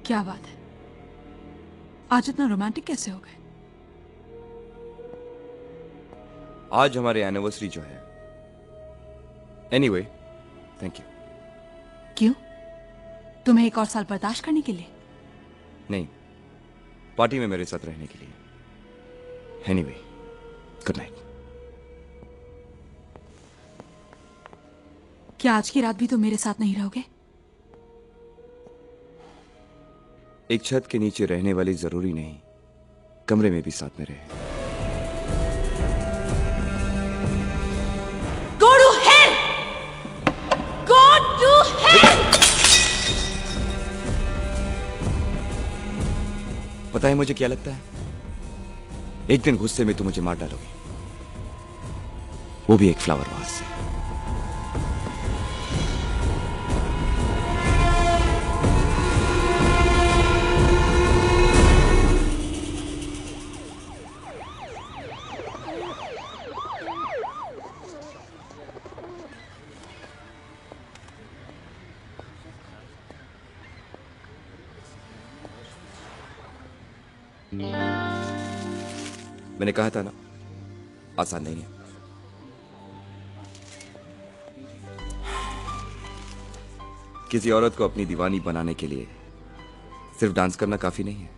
क्या बात है, आज इतना रोमांटिक कैसे हो गए? आज हमारी एनिवर्सरी जो है। Anyway, thank you. क्यों? तुम्हें एक और साल बर्दाश्त करने के लिए? नहीं, पार्टी में मेरे साथ रहने के लिए। Anyway, good night. क्या आज की रात भी तुम मेरे साथ नहीं रहोगे? एक छत के नीचे रहने वाली जरूरी नहीं कमरे में भी साथ में रहे। Go to hell! Go to hell! पता है मुझे क्या लगता है? एक दिन गुस्से में तुम मुझे मार डालोगे, वो भी एक फ्लावर वास से। मैंने कहा था ना, आसान नहीं है। किसी औरत को अपनी दीवानी बनाने के लिए सिर्फ डांस करना काफी नहीं है।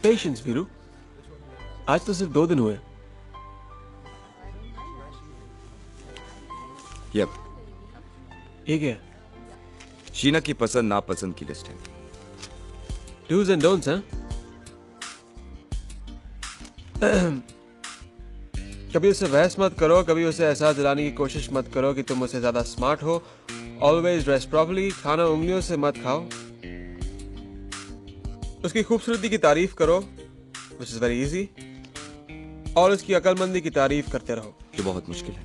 पेशेंस वीरू, आज तो सिर्फ 2 दिन हुए। यप, ये क्या? शीना की पसंद नापसंद की लिस्ट है। डूज एंड डोंट्स हैं? कभी उसे बहस मत करो, कभी उसे एहसास दिलाने की कोशिश मत करो कि तुम उससे ज्यादा स्मार्ट हो। ऑलवेज ड्रेस प्रॉपर्ली, खाना उंगलियों से मत खाओ। उसकी खूबसूरती की तारीफ करो, विच इज वेरी इजी, और उसकी अक्लमंदी की तारीफ करते रहो, जो बहुत मुश्किल है।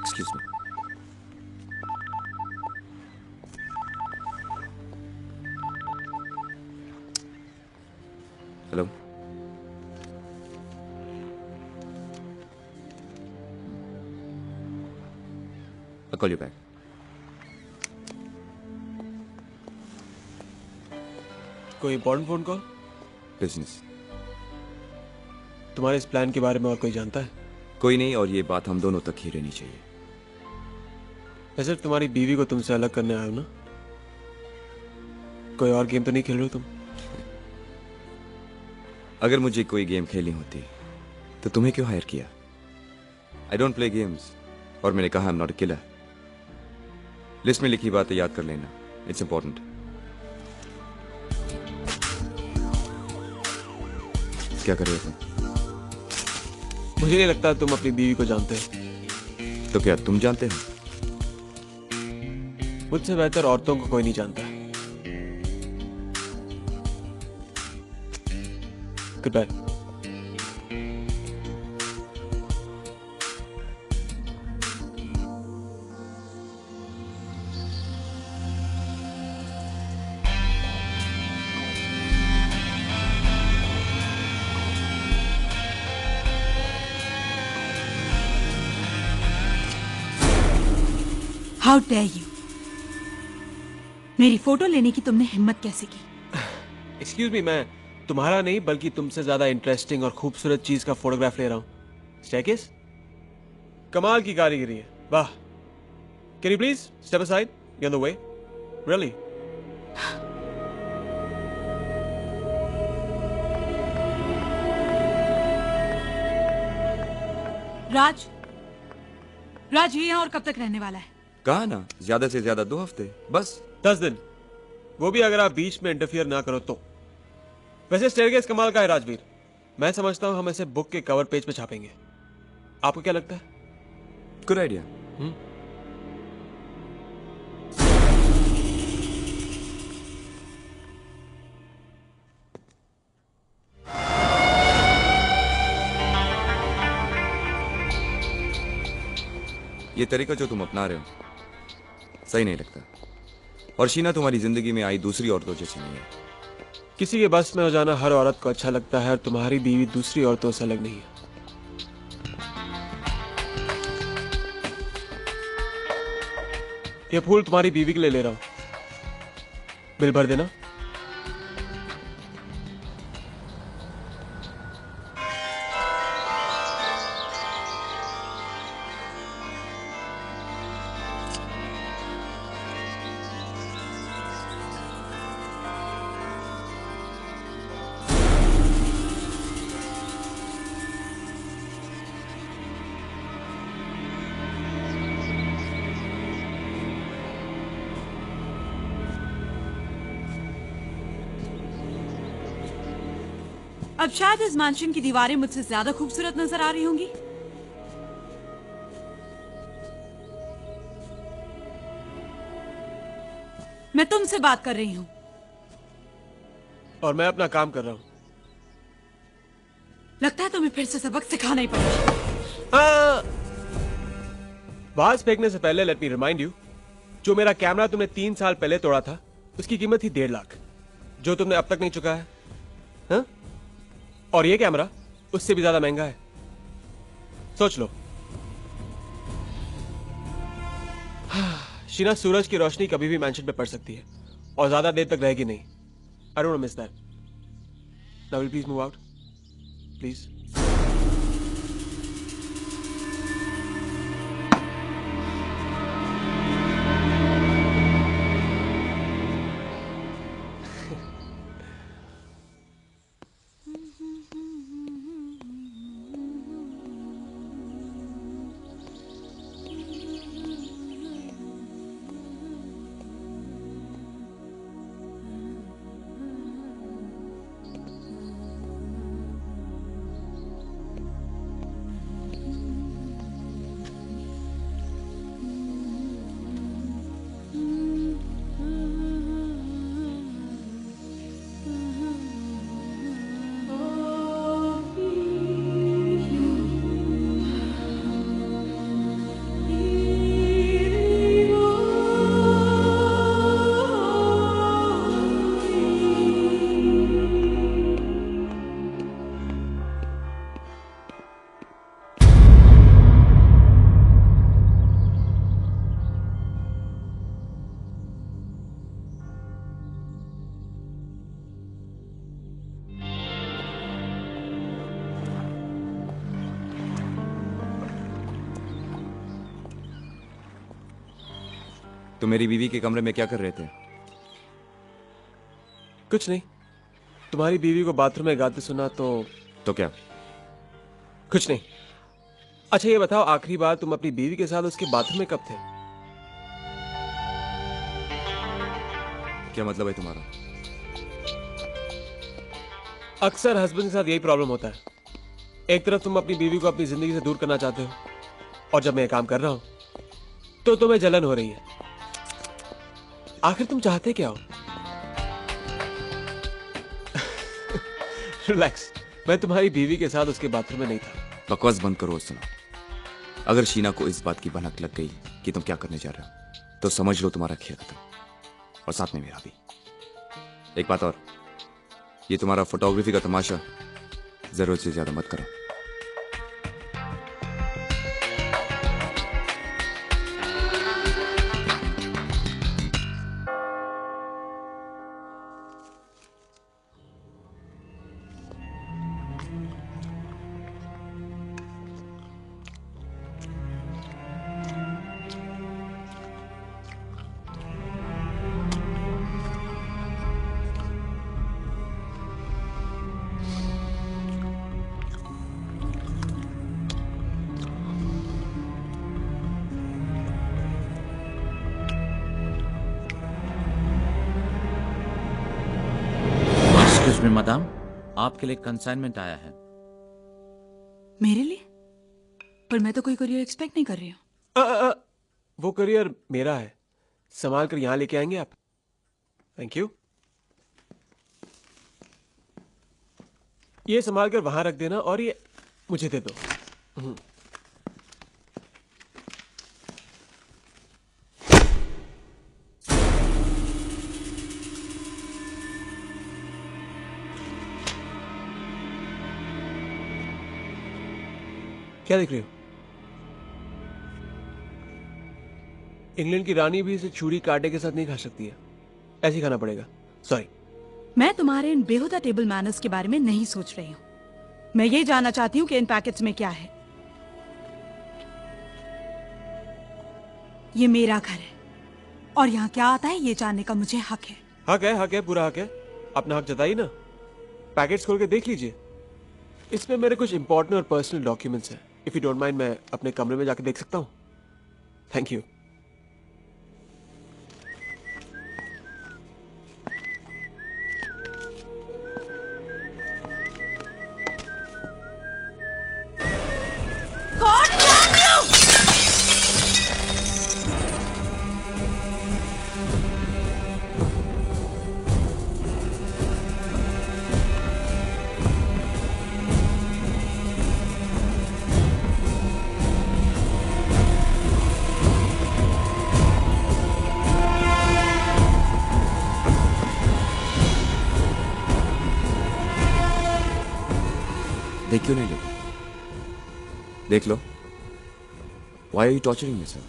Excuse me. Hello, I'll call you back. कोई इंपॉर्टेंट फोन कॉल? बिजनेस। तुम्हारे इस प्लान के बारे में और कोई जानता है? कोई नहीं, और ये बात हम दोनों तक ही रहनी चाहिए। मैं सिर्फ तुम्हारी बीवी को तुमसे अलग करने आया हूं ना। कोई और गेम तो नहीं खेल रहे हो तुम? अगर मुझे कोई गेम खेलनी होती तो तुम्हें क्यों हायर किया? आई डोंट प्ले गेम्स, और मैंने कहा I am not a killer. List में लिखी बातें याद कर लेना, इट्स इंपॉर्टेंट। क्या कर रहे हो तुम? मुझे नहीं लगता तुम अपनी बीवी को जानते हो। तो क्या तुम जानते हो? मुझसे बेहतर औरतों को कोई नहीं जानता। Goodbye. How dare you? मेरी फोटो लेने की तुमने हिम्मत कैसे की? एक्सक्यूज मी, मैं तुम्हारा नहीं बल्कि तुमसे ज्यादा इंटरेस्टिंग और खूबसूरत चीज का फोटोग्राफ ले रहा हूं। स्टेकिस, कमाल की कारीगरी है, वाह। Can you please step aside, you on the way. Really? Raj, Raj ये यहाँ और कब तक रहने वाला है? कहा ना, ज्यादा से ज्यादा 2 हफ्ते बस। 10 दिन, वो भी अगर आप बीच में इंटरफियर ना करो तो। वैसे स्टेयरकेस कमाल का है राजवीर, मैं समझता हूं हम इसे बुक के कवर पेज पे छापेंगे। आपको क्या लगता है? Good idea. ये तरीका जो तुम अपना रहे हो सही नहीं लगता, और शीना तुम्हारी जिंदगी में आई दूसरी औरतों जैसी नहीं है। किसी के बस में हो जाना हर औरत को अच्छा लगता है, और तुम्हारी बीवी दूसरी औरतों से अलग नहीं है। ये फूल तुम्हारी बीवी के लिए ले रहा हूं, बिल भर देना। अब शायद इस मैंशन की दीवारें मुझसे ज्यादा खूबसूरत नजर आ रही होंगी। मैं तुमसे बात कर रही हूं। और मैं अपना काम कर रहा हूं। लगता है तुम्हें फिर से सबक सिखाना ही पड़ेगा। बाज फेंकने से पहले लेट मी रिमाइंड यू, जो मेरा कैमरा तुमने 3 साल पहले तोड़ा था उसकी कीमत थी 1.5 लाख, जो तुमने अब तक नहीं चुका है। हाँ? और ये कैमरा उससे भी ज्यादा महंगा है। सोच लो। शीना, सूरज की रोशनी कभी भी मैंशन पे पड़ सकती है और ज्यादा देर तक रहेगी नहीं। I don't miss that. Now will please move out please. तुम मेरी बीवी के कमरे में क्या कर रहे थे? कुछ नहीं, तुम्हारी बीवी को बाथरूम में गाते सुना तो क्या? कुछ नहीं। अच्छा ये बताओ, आखिरी बार तुम अपनी बीवी के साथ उसके बाथरूम में कब थे? क्या मतलब है तुम्हारा? अक्सर हस्बैंड के साथ यही प्रॉब्लम होता है। एक तरफ तुम अपनी बीवी को अपनी जिंदगी से दूर करना चाहते हो और जब मैं ये काम कर रहा हूं तो तुम्हें जलन हो रही है। आखिर तुम चाहते क्या हो? रिलैक्स, मैं तुम्हारी बीवी के साथ उसके बाथरूम में नहीं था। बकवास बंद करो और सुनो। अगर शीना को इस बात की भनक लग गई कि तुम क्या करने जा रहे हो तो समझ लो तुम्हारा खेल खत्म, और साथ में मेरा भी। एक बात और, ये तुम्हारा फोटोग्राफी का तमाशा जरूरत से ज्यादा मत करो। एक्सक्यूज मी मैडम, आपके लिए कंसाइनमेंट आया है। मेरे लिए? पर मैं तो कोई कुरियर एक्सपेक्ट नहीं कर रही हूँ। वो करियर मेरा है, संभाल कर यहां लेके आएंगे आप? Thank you. ये संभाल कर वहां रख देना और ये मुझे दे दो। क्या देख रही हो? इंग्लैंड की रानी भी इसे छुरी कांटे के साथ नहीं खा सकती है, ऐसे ही खाना पड़ेगा। सॉरी। मैं तुम्हारे इन बेहुदा टेबल मैनर्स के बारे में नहीं सोच रही हूँ। मैं ये जानना चाहती हूँ कि इन पैकेट्स में क्या है। ये मेरा घर है और यहाँ क्या आता है ये जानने का मुझे हक है। हक है, पूरा हक है। अपना हक जताइए ना। पैकेट्स खोल के देख लीजिए, इसमें मेरे कुछ इंपॉर्टेंट और पर्सनल डॉक्यूमेंट्स हैं। इफ यू डोंट माइंड, मैं अपने कमरे में जाके देख सकता हूँ? Thank you. देख क्यों नहीं लेते? देख लो। Why are you torturing yourself?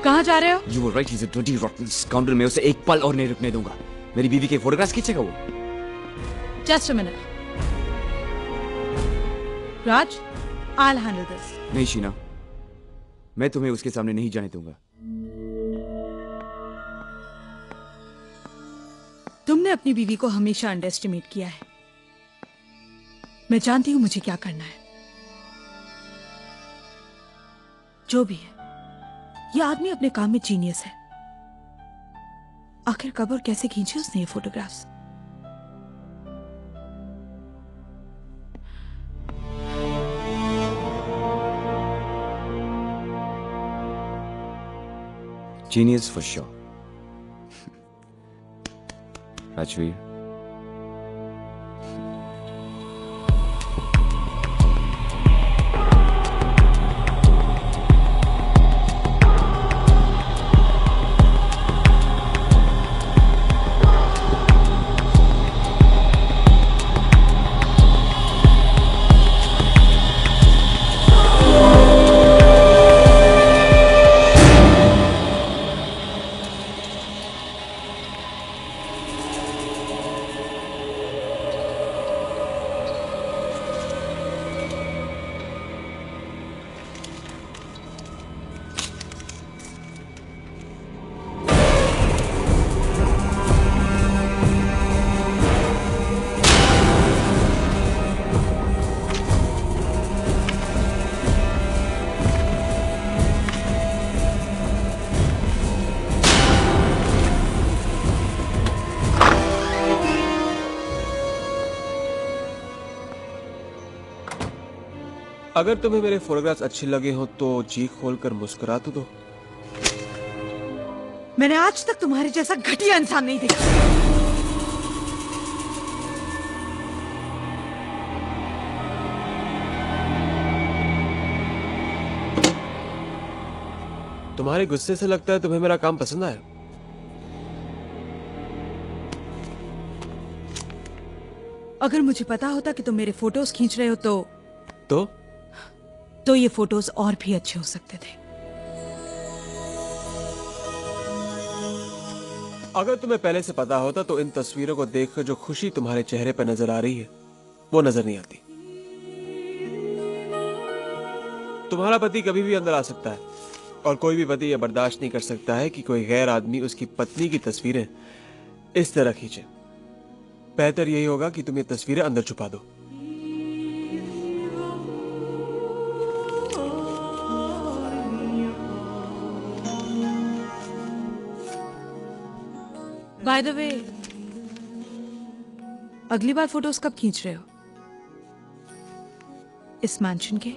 कहाँ जा रहे हो? You were right. He's a dirty rotten scoundrel. मैं उसे एक पल और नहीं रुकने दूंगा। मेरी बीवी के फोटोग्राफ्स खींचेगा वो। Just a minute. Raj, I'll handle this. नहीं शीना, मैं तुम्हें उसके सामने नहीं जाने दूंगा। तुमने अपनी बीवी को हमेशा अंडर एस्टिमेट किया है। मैं जानती हूं मुझे क्या करना है। जो भी है, यह आदमी अपने काम में जीनियस है। आखिर कब और कैसे खींचे उसने ये photographs? Genius for sure. Rajveer. अगर तुम्हें मेरे फोटोग्राफ्स अच्छे लगे हो तो जी खोलकर मुस्कुरा तो दो। मैंने आज तक तुम्हारे जैसा घटिया इंसान नहीं देखा। तुम्हारे गुस्से से लगता है तुम्हें मेरा काम पसंद आया। अगर मुझे पता होता कि तुम मेरे फोटोज खींच रहे हो तो ये फोटोज और भी अच्छे हो सकते थे। अगर तुम्हें पहले से पता होता तो इन तस्वीरों को देखकर जो खुशी तुम्हारे चेहरे पर नजर आ रही है वो नजर नहीं आती। तुम्हारा पति कभी भी अंदर आ सकता है और कोई भी पति यह बर्दाश्त नहीं कर सकता है कि कोई गैर आदमी उसकी पत्नी की तस्वीरें इस तरह खींचे। बेहतर यही होगा कि तुम ये तस्वीरें अंदर छुपा दो। बाय द वे, अगली बार फोटोज कब खींच रहे हो? इस मैंशन के?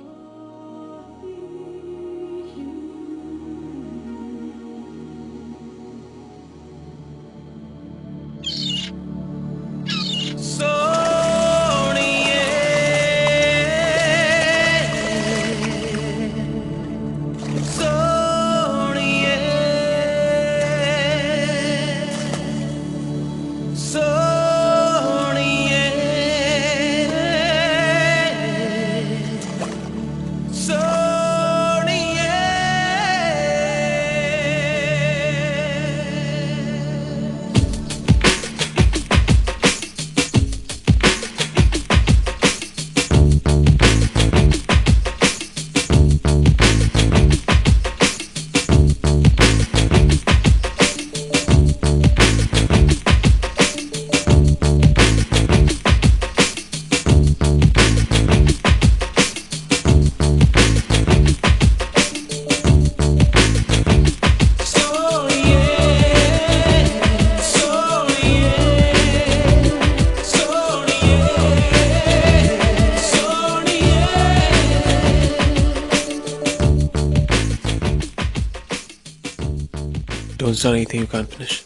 Don't start anything you can't finish.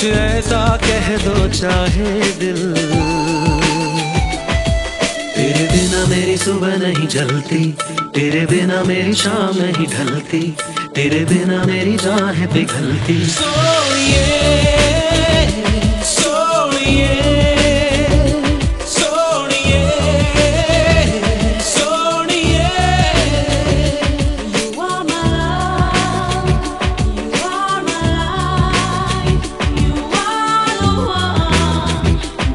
ऐसा कह दो चाहे दिल, तेरे बिना मेरी सुबह नहीं जलती, तेरे बिना मेरी शाम नहीं ढलती, तेरे बिना मेरी जान है पिघलती। सोइए सोइए सोनिए सोनिए, you are my love, you are my life, you are the one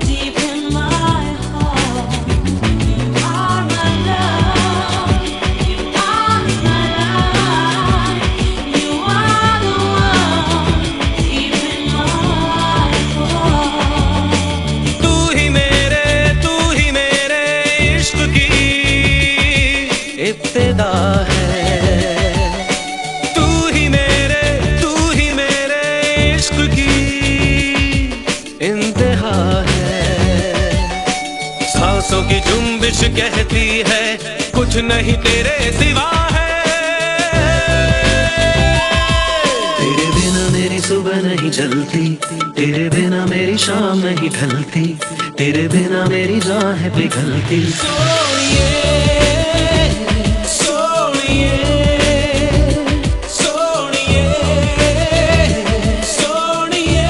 deep in my heart. You are my love, you are my life, you are the one deep in my heart. तू ही मेरे इश्क की इब्तिदा है, तू ही मेरे इश्क की इंतहा है। सांसों की जुम्बिश कहती है कुछ नहीं तेरे सिवा है। तेरे बिना मेरी सुबह नहीं जलती, तेरे बिना मेरी शाम नहीं ढलती, तेरे बिना मेरी जान है पिघलती। सोइए सोइए सोनिए सोनिए।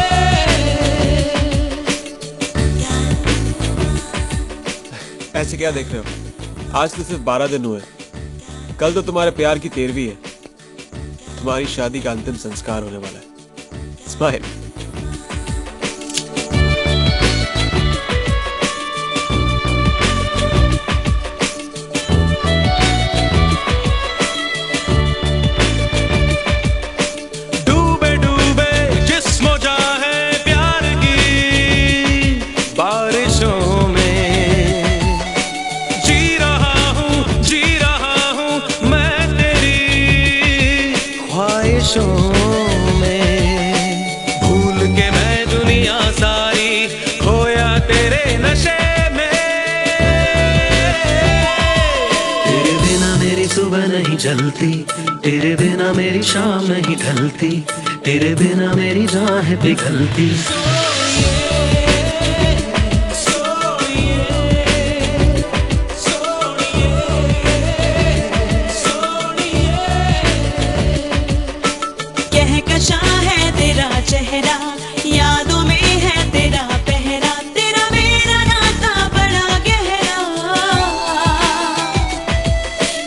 ऐसे क्या देख रहे हो? आज तो सिर्फ 12 दिन हुए, कल तो तुम्हारे प्यार की 13वीं है। तुम्हारी शादी का अंतिम संस्कार होने वाला है। स्माइल। डूबे डूबे जिस्म जाहे प्यार की बारिशों में, जी रहा हूँ मैं तेरी ख्वाहिशों में। भूल के मैं दुनिया सारी खोया तेरे नशे में। तेरे बिना मेरी सुबह नहीं जलती, तेरे बिना मेरी शाम नहीं ढलती, तेरे बिना मेरी जान है पिघलती। कहकशा है तेरा चेहरा, यादों में है तेरा पहरा, तेरा मेरा नाता बड़ा गहरा।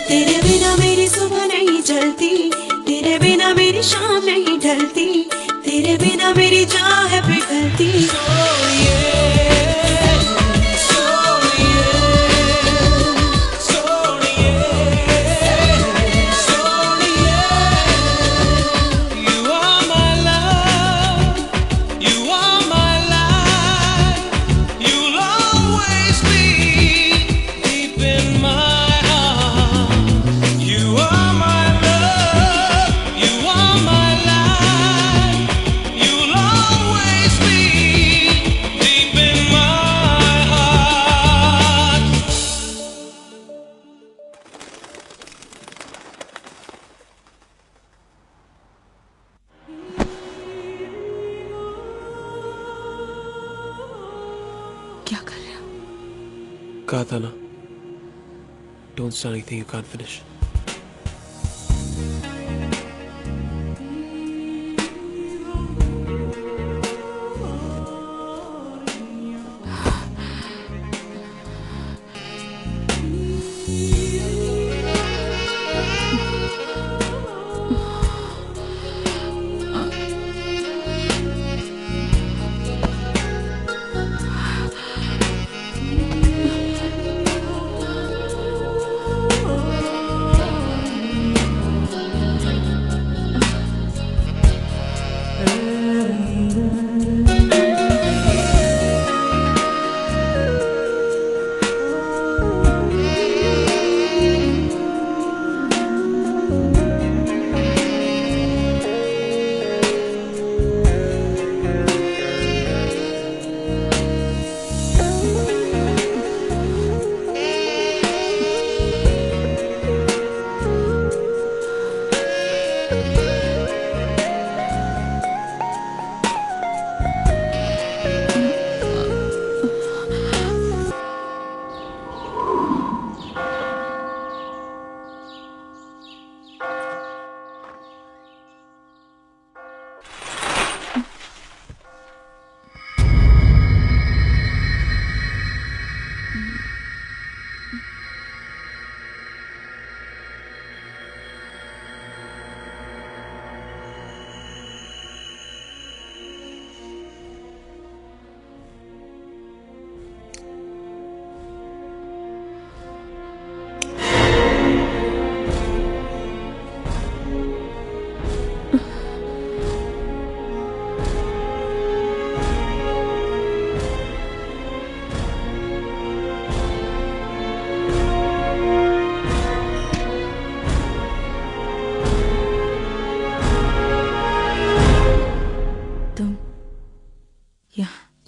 तेरे बिना मेरी सुबह नहीं जलती, तेरे बिना मेरी शाम नहीं ढलती, तेरे बिना मेरी जान है पिघलती। क्या कर रहे हो? कहा था ना, don't start anything you can't finish.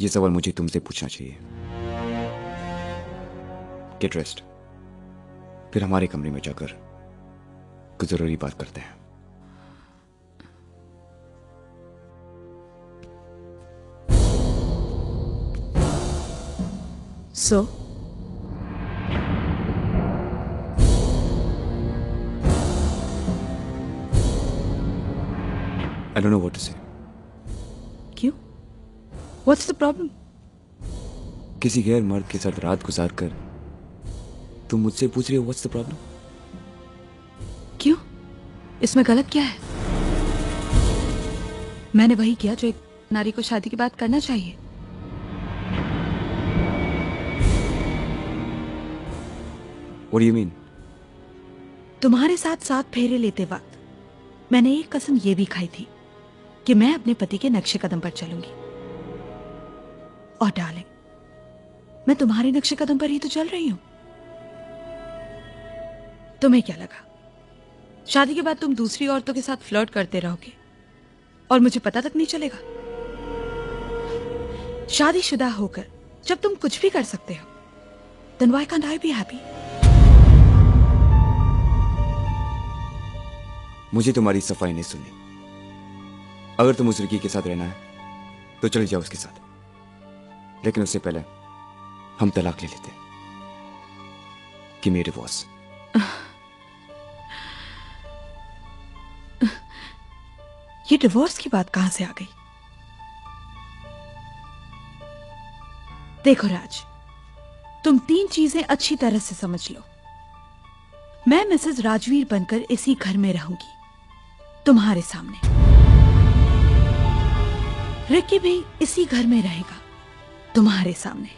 ये सवाल मुझे तुमसे पूछना चाहिए। गेट रेस्ट, फिर हमारे कमरे में जाकर कुछ जरूरी बात करते हैं। So? I don't know what to say. क्यों? What's the problem? किसी गैर मर्द के साथ रात गुजार कर तुम मुझसे पूछ रही हो व्हाट्स द प्रॉब्लम? क्यों? इसमें गलत क्या है? मैंने वही किया जो एक नारी को शादी के बाद करना चाहिए। What do you mean? तुम्हारे साथ 7 फेरे लेते वक्त मैंने एक कसम ये भी खाई थी कि मैं अपने पति के नक्शे कदम पर चलूंगी। और डार्लिंग, मैं तुम्हारे नक्शे कदम पर ही तो चल रही हूं। तुम्हें क्या लगा शादी के बाद तुम दूसरी औरतों के साथ फ्लर्ट करते रहोगे और मुझे पता तक नहीं चलेगा? शादीशुदा होकर जब तुम कुछ भी कर सकते हो, then why can't I be happy? मुझे तुम्हारी सफाई नहीं सुननी। अगर तुम उस लड़की के साथ रहना है तो चले जाओ उसके साथ, लेकिन उससे पहले हम तलाक ले लेते। कि मेरे डिवोर्स। ये डिवोर्स की बात कहां से आ गई? देखो राज, तुम 3 चीजें अच्छी तरह से समझ लो। मैं मिसेस राजवीर बनकर इसी घर में रहूंगी, तुम्हारे सामने। रिकी भी इसी घर में रहेगा, तुम्हारे सामने।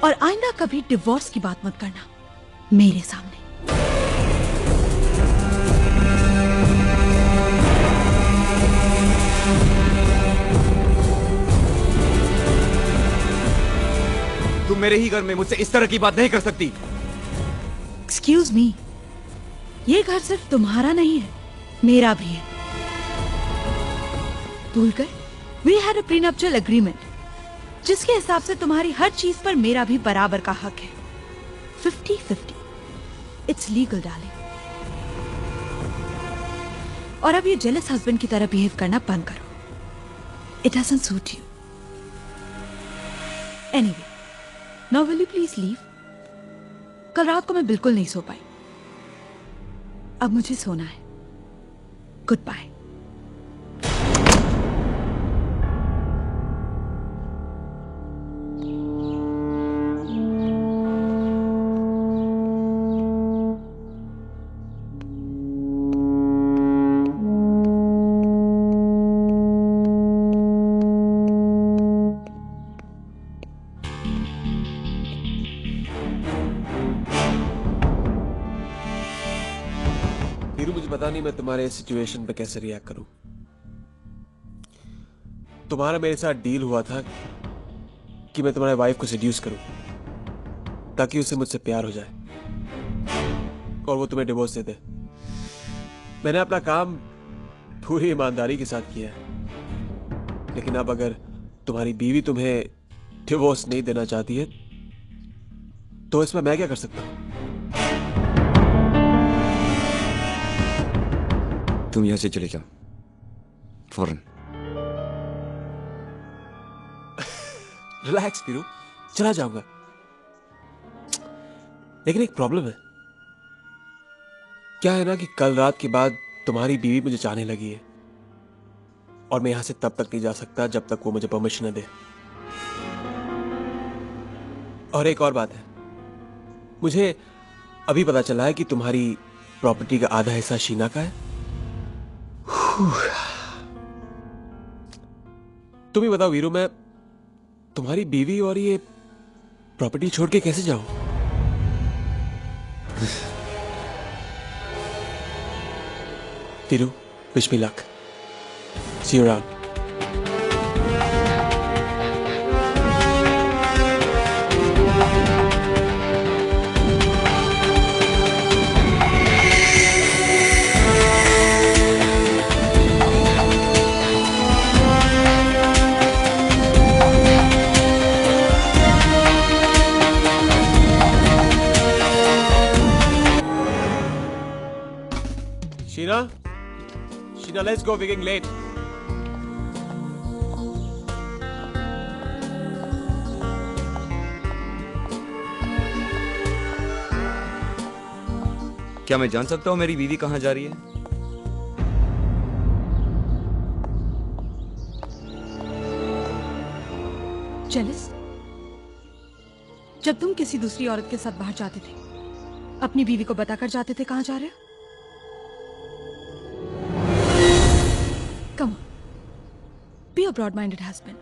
और आइंदा कभी डिवोर्स की बात मत करना मेरे सामने। तुम मेरे ही घर में मुझसे इस तरह की बात नहीं कर सकती। एक्सक्यूज मी, ये घर सिर्फ तुम्हारा नहीं है, मेरा भी है। भूलकर we had a prenuptial agreement, जिसके हिसाब से तुम्हारी हर चीज पर मेरा भी बराबर का हक है। 50-50। It's legal darling. और अब ये जेलस हस्बैंड की तरह बिहेव करना बंद करो। It doesn't suit you. Anyway, now will you please leave? कल रात को मैं बिल्कुल नहीं सो पाई। अब मुझे सोना है। Good bye. वीरू, मुझे पता नहीं मैं तुम्हारे सिचुएशन पे कैसे रिएक्ट करूं। तुम्हारा मेरे साथ डील हुआ था कि मैं तुम्हारे वाइफ को सेड्यूस करूं ताकि उसे मुझसे प्यार हो जाए और वो तुम्हें डिवोर्स दे दे। मैंने अपना काम पूरी ईमानदारी के साथ किया है, लेकिन अब अगर तुम्हारी बीवी तुम्हें डिवोर्स नहीं देना चाहती है तो इसमें मैं क्या कर सकता हूं? तुम यहां से चले जाओ फौरन। रिलैक्स वीरू, चला जाऊंगा, लेकिन एक प्रॉब्लम है। क्या है ना कि कल रात के बाद तुम्हारी बीवी मुझे चाहने लगी है और मैं यहां से तब तक नहीं जा सकता जब तक वो मुझे परमिशन न दे। और एक और बात है, मुझे अभी पता चला है कि तुम्हारी प्रॉपर्टी का आधा हिस्सा शीना का है। तुम ही बताओ वीरू, मैं तुम्हारी बीवी और ये प्रॉपर्टी छोड़ के कैसे जाऊं? Veeru, wish me luck. See you around. Sheena, let's go. We're getting late. क्या मैं जान सकता हूं मेरी बीवी कहां जा रही है? जेलस, जब तुम किसी दूसरी औरत के साथ बाहर जाते थे, अपनी बीवी को बताकर जाते थे कहां जा रहे हो? Come on, be a broad-minded husband.